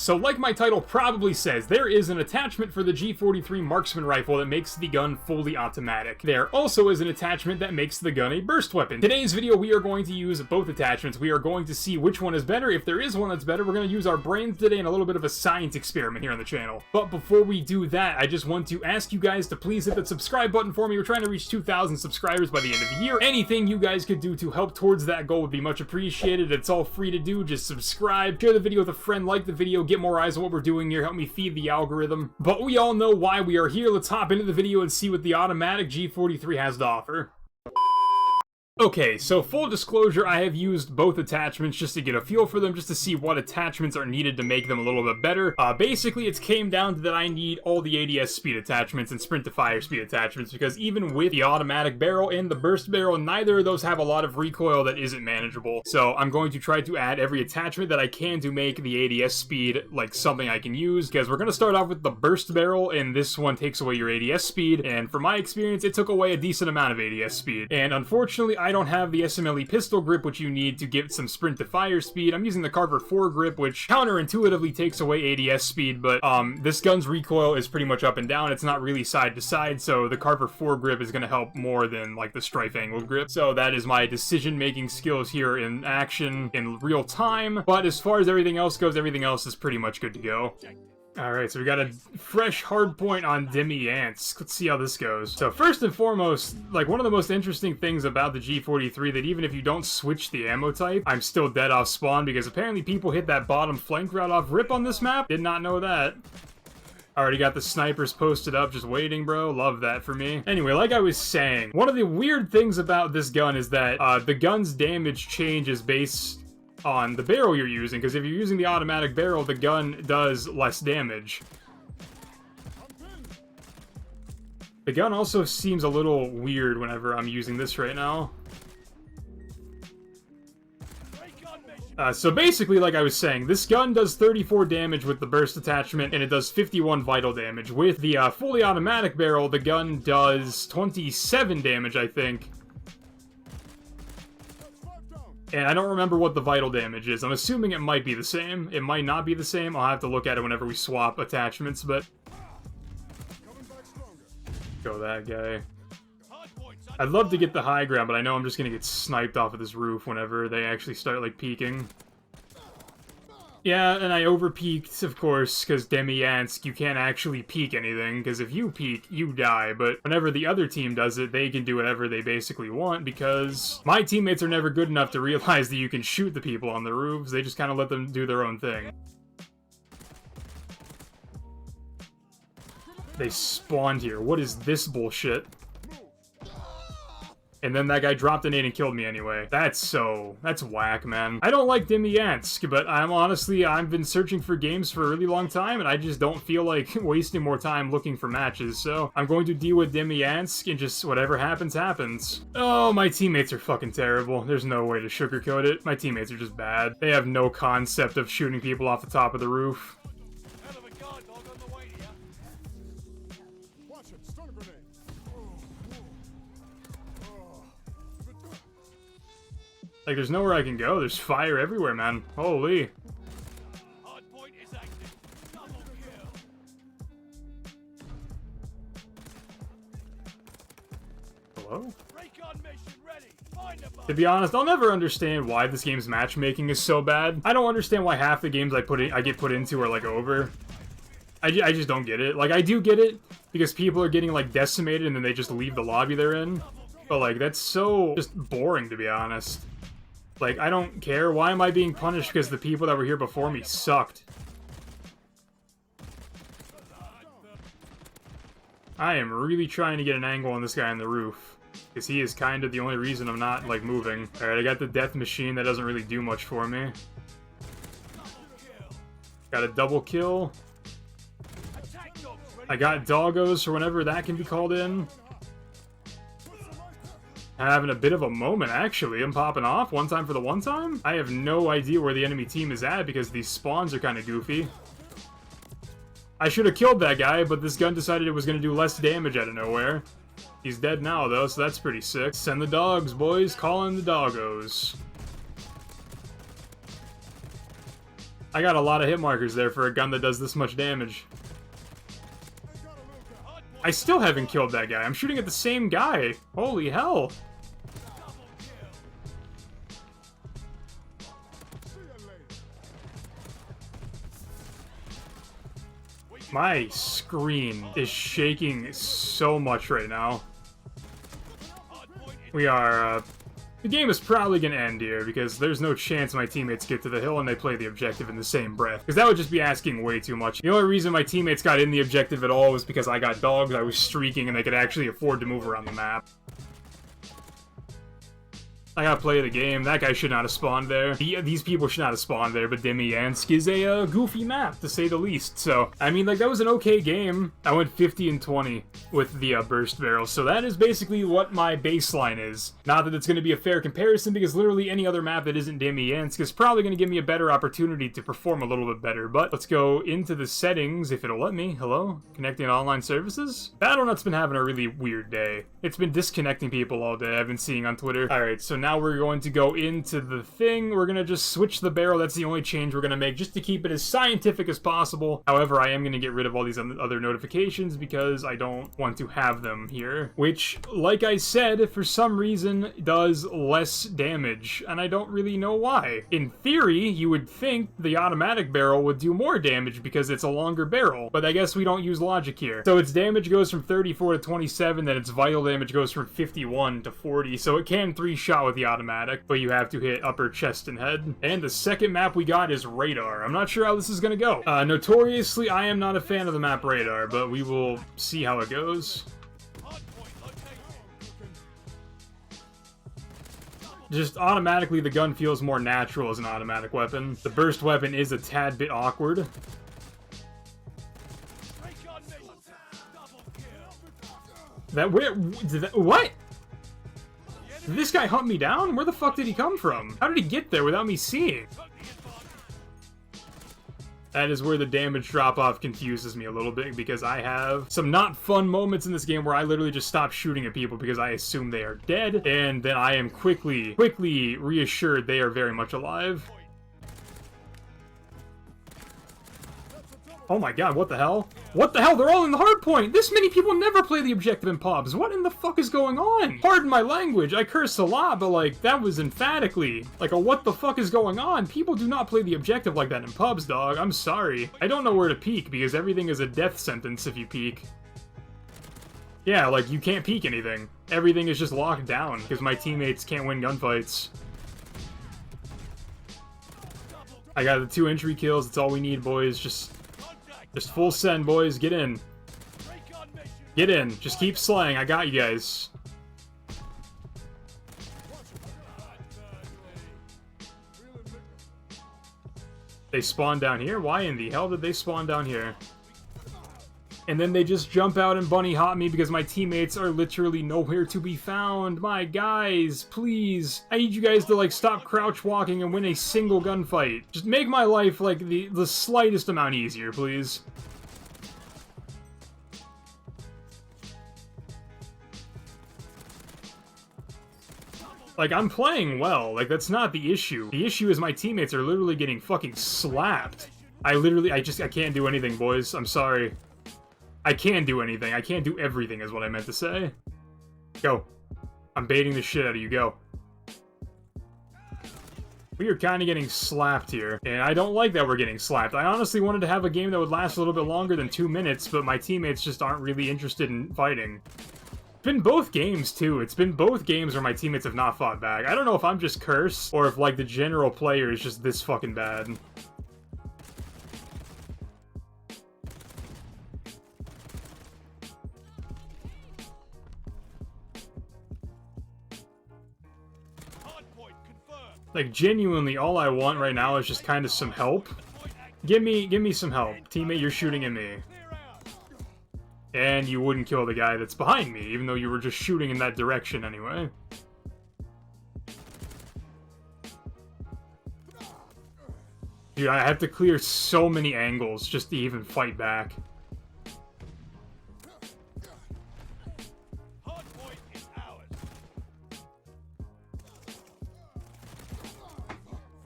So like my title probably says, there is an attachment for the G-43 marksman rifle that makes the gun fully automatic. There also is an attachment that makes the gun a burst weapon. Today's video we are going to use both attachments. We are going to see which one is better. If there is one that's better, we're going to use our brains today in a little bit of a science experiment here on the channel. But before we do that, I just want to ask you guys to please hit that subscribe button for me. We're trying to reach 2,000 subscribers by the end of the year. Anything you guys could do to help towards that goal would be much appreciated. It's all free to do. Just subscribe, share the video with a friend, like the video, get more eyes on what we're doing here, help me feed the algorithm. But we all know why we are here. Let's hop into the video and see what the automatic G-43 has to offer. Okay, so full disclosure, I have used both attachments just to get a feel for them, just to see what attachments are needed to make them a little bit better. Basically, it came down to that I need all the ADS speed attachments and sprint to fire speed attachments, because even with the automatic barrel and the burst barrel, neither of those have a lot of recoil that isn't manageable. So I'm going to try to add every attachment that I can to make the ADS speed like something I can use, because we're going to start off with the burst barrel, and this one takes away your ADS speed, and from my experience, it took away a decent amount of ADS speed. And unfortunately, I don't have the SMLE pistol grip, which you need to get some sprint to fire speed. I'm using the Carver 4 grip, which counterintuitively takes away ADS speed, but this gun's recoil is pretty much up and down. It's not really side to side, so the Carver 4 grip is going to help more than like the strife angled grip. So that is my decision-making skills here in action in real time. But as far as everything else goes, everything else is pretty much good to go. Alright, so we got a fresh hard point on Demi Ants. Let's see how this goes. So first and foremost, like one of the most interesting things about the G-43, that even if you don't switch the ammo type, I'm still dead off spawn, because apparently people hit that bottom flank route off rip on this map. Did not know that. Already got the snipers posted up, just waiting, bro. Love that for me. Anyway, like I was saying, one of the weird things about this gun is that the gun's damage changes based on the barrel you're using, because if you're using the automatic barrel, the gun does less damage. The gun also seems a little weird whenever I'm using this right now. So basically, like I was saying, this gun does 34 damage with the burst attachment, and it does 51 vital damage. With the fully automatic barrel, the gun does 27 damage, I think. And I don't remember what the vital damage is. I'm assuming it might be the same. It might not be the same. I'll have to look at it whenever we swap attachments, but... Go that guy. I'd love to get the high ground, but I know I'm just gonna get sniped off of this roof whenever they actually start, like, peeking. Yeah, and I over-peeked, of course, because Demi-Yansk, you can't actually peek anything, because if you peek, you die, but whenever the other team does it, they can do whatever they basically want, because my teammates are never good enough to realize that you can shoot the people on the roofs. They just kind of let them do their own thing. They spawned here. What is this bullshit? And then that guy dropped a nade and killed me anyway. That's whack, man. I don't like Demi-Yansk, but I've been searching for games for a really long time, and I just don't feel like wasting more time looking for matches, so I'm going to deal with Demi-Yansk, and just whatever happens, happens. Oh, my teammates are fucking terrible. There's no way to sugarcoat it. My teammates are just bad. They have no concept of shooting people off the top of the roof. Like, there's nowhere I can go. There's fire everywhere, man. Holy. Hello? To be honest, I'll never understand why this game's matchmaking is so bad. I don't understand why half the games I get put into are, like, over. I just don't get it. Like, I do get it, because people are getting, like, decimated and then they just leave the lobby they're in. But, like, that's so just boring, to be honest. Like, I don't care. Why am I being punished because the people that were here before me sucked? I am really trying to get an angle on this guy on the roof, because he is kind of the only reason I'm not, like, moving. Alright, I got the death machine. That doesn't really do much for me. Got a double kill. I got doggos for whenever that can be called in. Having a bit of a moment, actually. I'm popping off. One time for the one time? I have no idea where the enemy team is at, because these spawns are kind of goofy. I should have killed that guy, but this gun decided it was going to do less damage out of nowhere. He's dead now, though, so that's pretty sick. Send the dogs, boys. Call in the doggos. I got a lot of hit markers there for a gun that does this much damage. I still haven't killed that guy. I'm shooting at the same guy. Holy hell. My screen is shaking so much right now. We are, the game is probably gonna end here, because there's no chance my teammates get to the hill and they play the objective in the same breath. Because that would just be asking way too much. The only reason my teammates got in the objective at all was because I got dogs, I was streaking, and they could actually afford to move around the map. I gotta play the game. That guy should not have spawned there. These people should not have spawned there, but Demyansk is a goofy map, to say the least. So, I mean, like, that was an okay game. I went 50 and 20 with the burst barrel, so that is basically what my baseline is. Not that it's going to be a fair comparison, because literally any other map that isn't Demyansk is probably going to give me a better opportunity to perform a little bit better. But let's go into the settings, if it'll let me. Hello? Connecting online services? Battle.net's been having a really weird day. It's been disconnecting people all day, I've been seeing on Twitter. Alright, so now we're going to go into the thing. We're going to just switch the barrel. That's the only change we're going to make, just to keep it as scientific as possible. However, I am going to get rid of all these other notifications because I don't want to have them here. Which, like I said, for some reason does less damage, and I don't really know why. In theory, you would think the automatic barrel would do more damage because it's a longer barrel, but I guess we don't use logic here. So its damage goes from 34 to 27, then its vital damage goes from 51 to 40, so it can 3-shot with the automatic, but you have to hit upper chest and head. And the second map we got is Radar. I'm not sure how this is gonna go. Notoriously, I am not a fan of the map Radar, but we will see how it goes. Just automatically, the gun feels more natural as an automatic weapon. The burst weapon is a tad bit awkward. What? Did this guy hunt me down? Where the fuck did he come from? How did he get there without me seeing? That is where the damage drop-off confuses me a little bit, because I have some not fun moments in this game where I literally just stop shooting at people because I assume they are dead, and then I am quickly reassured they are very much alive. Oh my god, what the hell? What the hell? They're all in the hard point! This many people never play the objective in pubs! What in the fuck is going on? Pardon my language, I curse a lot, but like, that was emphatically like a what the fuck is going on? People do not play the objective like that in pubs, dog. I'm sorry. I don't know where to peek, because everything is a death sentence if you peek. Yeah, like, you can't peek anything. Everything is just locked down, because my teammates can't win gunfights. I got the 2 entry kills, that's all we need, boys. Just full send, boys. Get in. Get in. Just keep slaying. I got you guys. They spawn down here? Why in the hell did they spawn down here? And then they just jump out and bunny hop me because my teammates are literally nowhere to be found. My guys, please. I need you guys to, like, stop crouch walking and win a single gunfight. Just make my life, like, the slightest amount easier, please. Like, I'm playing well. Like, that's not the issue. The issue is my teammates are literally getting fucking slapped. I can't do anything, boys. I'm sorry. I can do anything. I can't do everything is what I meant to say. Go. I'm baiting the shit out of you. Go. We are kind of getting slapped here, and I don't like that we're getting slapped. I honestly wanted to have a game that would last a little bit longer than 2 minutes, but my teammates just aren't really interested in fighting. It's been both games, too. It's been both games where my teammates have not fought back. I don't know if I'm just cursed, or if, like, the general player is just this fucking bad. Like, genuinely, all I want right now is just kind of some help. Give me some help. Teammate, you're shooting at me. And you wouldn't kill the guy that's behind me, even though you were just shooting in that direction anyway. Dude, I have to clear so many angles just to even fight back.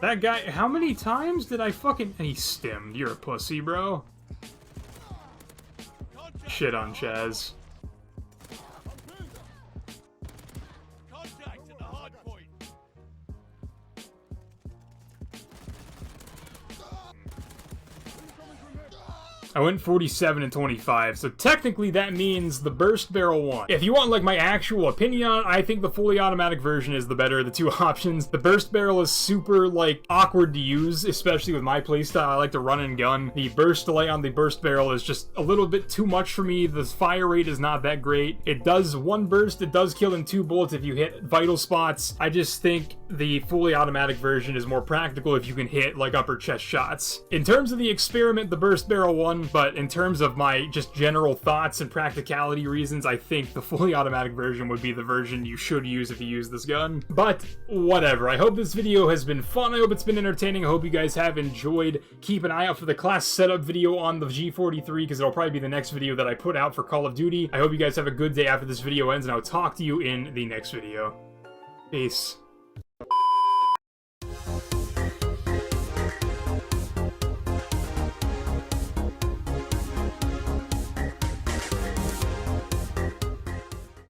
That guy, how many times did I fucking... He stimmed. You're a pussy, bro. Shit on Chaz. I went 47 and 25, so technically that means the burst barrel won. If you want like my actual opinion on it, I think the fully automatic version is the better of the two options. The burst barrel is super like awkward to use, especially with my playstyle. I like to run and gun. The burst delay on the burst barrel is just a little bit too much for me. The fire rate is not that great. It does one burst, it does kill in 2 bullets if you hit vital spots. I just think the fully automatic version is more practical if you can hit like upper chest shots. In terms of the experiment, the burst barrel won. But in terms of my just general thoughts and practicality reasons, I think the fully automatic version would be the version you should use if you use this gun. But whatever. I hope this video has been fun. I hope it's been entertaining. I hope you guys have enjoyed. Keep an eye out for the class setup video on the G-43 because it'll probably be the next video that I put out for Call of Duty. I hope you guys have a good day after this video ends, and I'll talk to you in the next video. Peace.